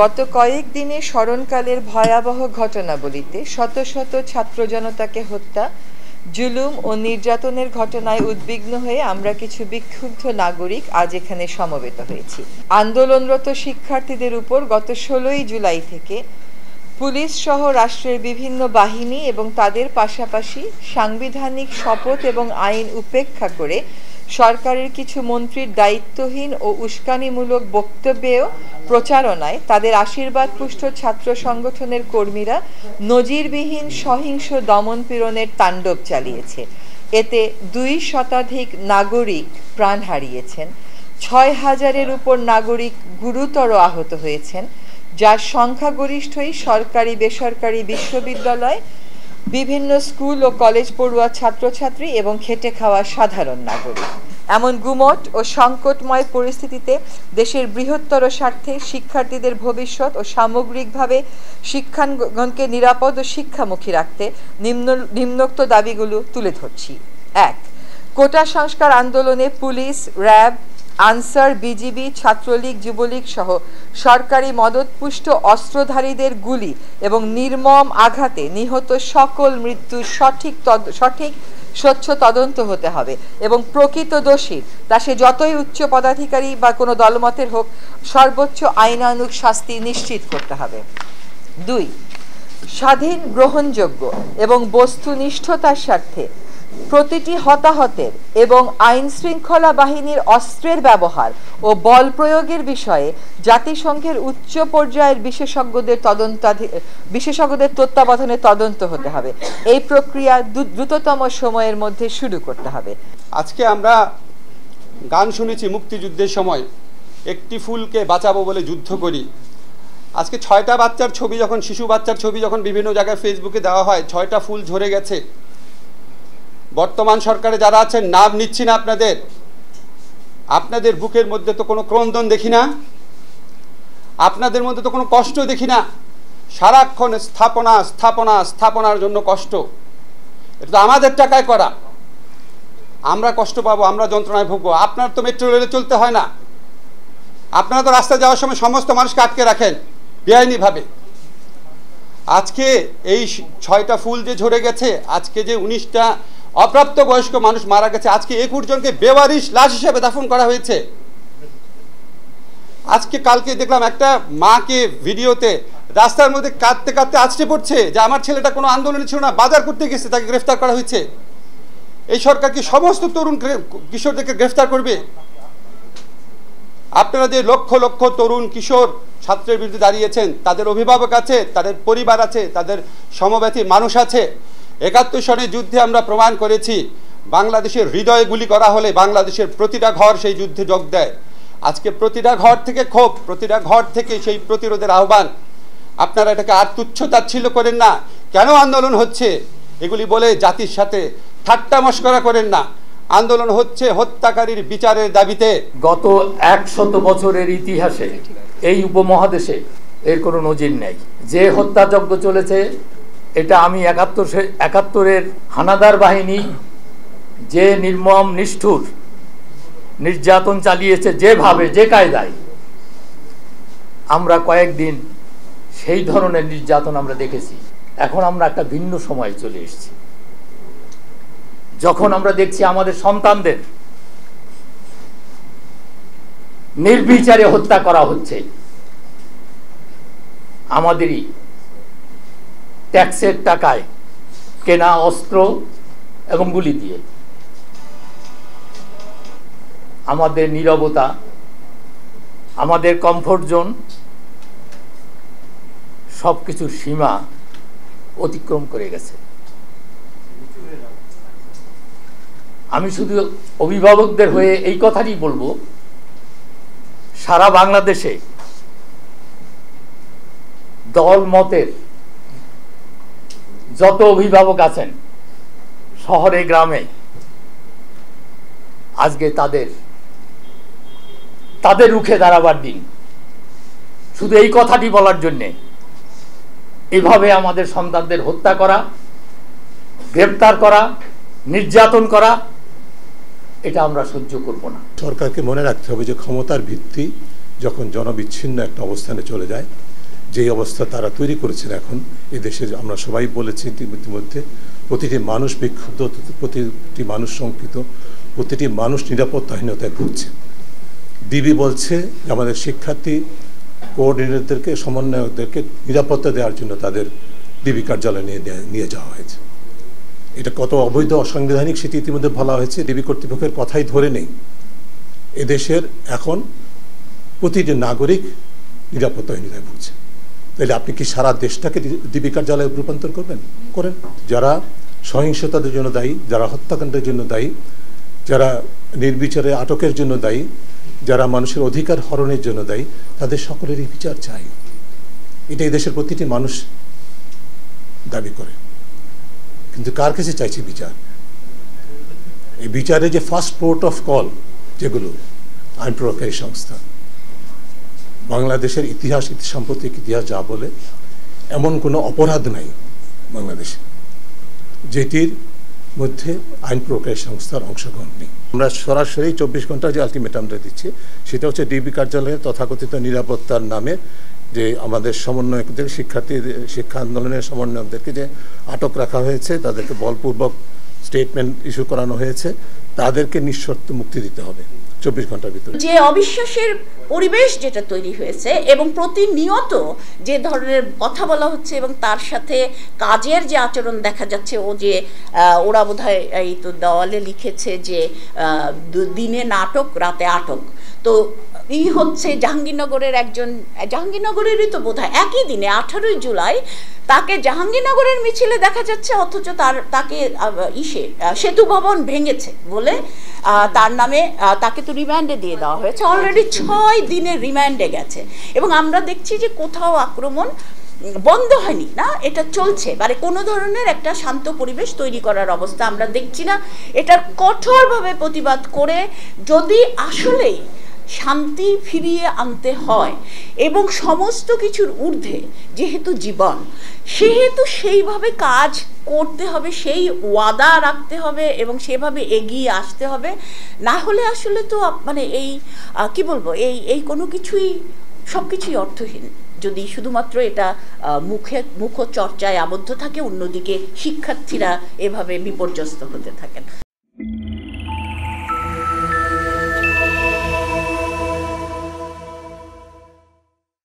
গত কয়েকদিনে স্মরণকালের ভয়াবহ ঘটনাবলিতে শত শত ছাত্র জনতাকে হত্যা, জুলুম ও নির্যাতনের ঘটনায় উদ্বিগ্ন হয়ে আমরা কিছু বিক্ষুব্ধ নাগরিক আজ এখানে সমবেত হয়েছি। আন্দোলনরত শিক্ষার্থীদের উপর গত 16ই জুলাই থেকে পুলিশ সহ রাষ্ট্রের বিভিন্ন বাহিনী এবং তাদের পাশাপাশি সাংবিধানিক শপথ এবং আইন উপেক্ষা করে সরকারের কিছু মন্ত্রীর দায়িত্বহীন ও উস্কানিমূলক বক্তব্যেও প্রচারণায় তাদের আশীর্বাদপুষ্ট ছাত্র সংগঠনের কর্মীরা নজিরবিহীন সহিংস দমনপীড়নের তাণ্ডব চালিয়েছে। এতে 2 শতাধিক নাগরিক প্রাণ হারিয়েছেন, 6000-এর উপর নাগরিক গুরুতর আহত হয়েছেন, যার সংখ্যাগরিষ্ঠই সরকারি বেসরকারি বিশ্ববিদ্যালয়, বিভিন্ন স্কুল ও কলেজ পড়ুয়া ছাত্রছাত্রী এবং খেটে খাওয়া সাধারণ নাগরিক। এমন গুমট ও সংকটময় পরিস্থিতিতে দেশের বৃহত্তর স্বার্থে শিক্ষার্থীদের ভবিষ্যৎ ও সামগ্রিকভাবে শিক্ষাঙ্গনকে নিরাপদ ও শিক্ষামুখী রাখতে নিম্নোক্ত দাবিগুলো তুলে ধরছি। 1. কোটা সংস্কার আন্দোলনে police, RAB, answer, BGB, Chhatra League, Jubo League সহ সরকারি মদতপুষ্ট অস্ত্রধারীদের গুলি এবং নির্মম আঘাতে নিহত সকল মৃত্যুর সঠিক স্বচ্ছ তদন্ত হতে হবে এবং প্রকৃত দোষীর, তা সে যতই উচ্চ পদাধিকারী বা কোনো দলমতের হোক, সর্বোচ্চ আইনানুগ শাস্তি নিশ্চিত করতে হবে। 2. স্বাধীন, গ্রহণযোগ্য এবং বস্তুনিষ্ঠতার স্বার্থে প্রতিটি হতাহতের এবং আইন শৃঙ্খলা বাহিনীর অস্ত্রের ব্যবহার ও বল প্রয়োগের বিষয়ে জাতিসংঘের উচ্চ পর্যায়ের বিশেষজ্ঞদের তত্ত্বাবধানে তদন্ত হতে হবে। এই প্রক্রিয়া দ্রুততম সময়ের মধ্যে শুরু করতে হবে। আজকে আমরা গান শুনেছি মুক্তিযুদ্ধের সময়, একটি ফুলকে বাঁচাবো বলে যুদ্ধ করি। আজকে 6টা বাচ্চার ছবি যখন, শিশু বাচ্চার ছবি যখন বিভিন্ন জায়গায় ফেসবুকে দেওয়া হয়, 6টা ফুল ঝরে গেছে। বর্তমান সরকারে যারা আছেন, নাম নিচ্ছি না আপনাদের বুকের মধ্যে তো কোনো ক্রন্দন দেখি না, আপনাদের মধ্যে তো কোনো কষ্ট দেখি না। সারাক্ষণ স্থাপনার জন্য কষ্ট। এটা তো আমাদের টাকায় করা। আমরা কষ্ট পাবো, আমরা যন্ত্রণায় ভুগবো। আপনার তো মেট্রো রেলে চলতে হয় না, আপনারা তো রাস্তায় যাওয়ার সময় সমস্ত মানুষকে আটকে রাখেন বেআইনিভাবে। আজকে এই 6টা ফুল যে ঝরে গেছে, আজকে যে 19টা অপ্রাপ্ত বয়স্ক মানুষ মারা গেছে, আজকে 21 জনকে বেওয়ারিশ লাশ হিসেবে দাফন করা হয়েছে। আজকে কালকে দেখলাম একটা মাকে ভিডিওতে রাস্তার মধ্যে কাঁদতে কাঁদতে আছড়ে পড়ছে যে আমার ছেলেটা কোনো আন্দোলনে ছিল না, বাজার করতে গেছে, তাকে গ্রেফতার করা হয়েছে। এই সরকার কি সমস্ত তরুণ কিশোরদেরকে গ্রেফতার করবে? আপনারা যে লক্ষ লক্ষ তরুণ কিশোর ছাত্রের বিরুদ্ধে দাঁড়িয়েছেন, তাদের অভিভাবক আছে, তাদের পরিবার আছে, তাদের সমব্যথী মানুষ আছে। 71 সনের যুদ্ধে আমরা প্রমাণ করেছি, বাংলাদেশের হৃদয়ে গুলি করা হলে বাংলাদেশের প্রতিটা ঘর সেই যুদ্ধে যোগ দেয়। আজকে প্রতিটা ঘর থেকে ক্ষোভ, প্রতিটা ঘর থেকে সেই প্রতিরোধের আহ্বান। আপনারা এটাকে আর তুচ্ছ-তাচ্ছিল্য করেন না। কেন আন্দোলন হচ্ছে এগুলি বলে জাতির সাথে ঠাট্টা মশকরা করেন না। আন্দোলন হচ্ছে হত্যাকারীর বিচারের দাবিতে। গত 100 বছরের ইতিহাসে এই উপমহাদেশে এর কোনো নজির নেই। যে হত্যাযজ্ঞ চলেছে, এটা আমি 71-এর হানাদার বাহিনী যে নির্মম নিষ্ঠুর নির্যাতন চালিয়েছে, যেভাবে যে কায়দায়, আমরা কয়েকদিন সেই ধরনের নির্যাতন আমরা দেখেছি। এখন আমরা একটা ভিন্ন সময়ে চলে এসেছি, যখন আমরা দেখছি আমাদের সন্তানদের নির্বিচারে হত্যা করা হচ্ছে, আমাদেরই ট্যাক্সের টাকায় কেনা অস্ত্র এবং গুলি দিয়ে। আমাদের নীরবতা, আমাদের কমফোর্ট জোন সবকিছুর সীমা অতিক্রম করে গেছে। আমি শুধু অভিভাবকদের হয়ে এই কথাটি বলবো, সারা বাংলাদেশে দল মতের যত অভিভাবক আছেন, শহরে গ্রামে, আজকে তাদের রুখে দাঁড়াবার দিন। শুধু এই কথাটি বলার জন্যে এভাবে আমাদের সন্তানদের হত্যা করা, গ্রেপ্তার করা, নির্যাতন করা, এটা আমরা সহ্য করব না। সরকারকে মনে রাখতে হবে যে ক্ষমতার ভিত্তি যখন জনবিচ্ছিন্ন একটা অবস্থানে চলে যায়, যেই অবস্থা তারা তৈরি করেছেন এখন এদেশে, আমরা সবাই বলেছি ইতিমধ্যে, প্রতিটি মানুষ বিক্ষুব্ধ, প্রতিটি মানুষ শঙ্কিত, প্রতিটি মানুষ নিরাপত্তাহীনতায় ভুগছে। ডিবি বলছে যে আমাদের শিক্ষার্থী কোঅর্ডিনেটরদেরকে, সমন্বয়কদেরকে নিরাপত্তা দেওয়ার জন্য তাদের ডিবি কার্যালয়ে নিয়ে যাওয়া হয়েছে। এটা কত অবৈধ, অসাংবিধানিক সেটি ইতিমধ্যে বলা হয়েছে। ডিবি কর্তৃপক্ষের কথাই ধরে নেই, এদেশের এখন প্রতিটি নাগরিক নিরাপত্তাহীনতায় ভুগছে। তাহলে আপনি কি সারা দেশটাকে ডিবি কার্যালয়ে রূপান্তর করেন? যারা সহিংসতার জন্য দায়ী, যারা হত্যাকাণ্ডের জন্য দায়ী, যারা নির্বিচারে আটকের জন্য দায়ী, যারা মানুষের অধিকার হরণের জন্য দায়ী, তাদের সকলেরই বিচার চাই। এটা এই দেশের প্রতিটি মানুষ দাবি করে, কিন্তু কার কাছে চাইছে বিচার? এই বিচারে যে ফার্স্ট পোর্ট অফ কল, যেগুলো আইন প্রয়োগকারী সংস্থা, বাংলাদেশের ইতিহাস, সাম্প্রতিক ইতিহাস যা বলে, এমন কোনো অপরাধ নাই বাংলাদেশে যেটির মধ্যে আইন প্রয়োগকারী সংস্থার অংশগ্রহণ নেই। আমরা সরাসরি 24 ঘন্টা যে আলটিমেটামটা দিচ্ছি, সেটা হচ্ছে ডিবি কার্যালয়ের তথাকথিত নিরাপত্তার নামে যে আমাদের সমন্বয়কদের, শিক্ষা আন্দোলনের সমন্বয়কদেরকে যে আটক রাখা হয়েছে, তাদেরকে বলপূর্বক স্টেটমেন্ট ইস্যু করানো হয়েছে, তাদেরকে নিঃশর্ত মুক্তি দিতে হবে 24 ঘন্টার ভিতরে। যে অবিশ্বাসের পরিবেশ যেটা তৈরি হয়েছে এবং প্রতিনিয়ত যে ধরনের কথা বলা হচ্ছে এবং তার সাথে কাজের যে আচরণ দেখা যাচ্ছে, ওরা বোধহয় এই তো দেওয়ালে লিখেছে যে দিনে নাটক, রাতে আটক। তো এই হচ্ছে জাহাঙ্গীরনগরেরই তো বোধহয় একই দিনে 18 জুলাই তাকে জাহাঙ্গীরনগরের মিছিলে দেখা যাচ্ছে, অথচ তাকে সেতু ভবন ভেঙেছে বলে তার নামে তাকে তো রিমান্ডে দিয়ে দেওয়া হয়েছে। অলরেডি 6 দিনের রিমান্ডে গেছে এবং আমরা দেখছি যে কোথাও আক্রমণ বন্ধ হয়নি, না, এটা চলছে। মানে কোনো ধরনের একটা শান্ত পরিবেশ তৈরি করার অবস্থা আমরা দেখছি না। এটার কঠোরভাবে প্রতিবাদ করে যদি আসলেই শান্তি ফিরিয়ে আনতে হয় এবং সমস্ত কিছুর ঊর্ধ্বে যেহেতু জীবন, সেহেতু সেইভাবে কাজ করতে হবে, সেই ওয়াদা রাখতে হবে এবং সেভাবে এগিয়ে আসতে হবে। না হলে আসলে তো মানে এই কি বলবো, এই কোনো কিছুই, সব কিছুই অর্থহীন যদি শুধুমাত্র এটা মুখ চর্চায় আবদ্ধ থাকে, অন্যদিকে শিক্ষার্থীরা এভাবে বিপর্যস্ত হতে থাকেন।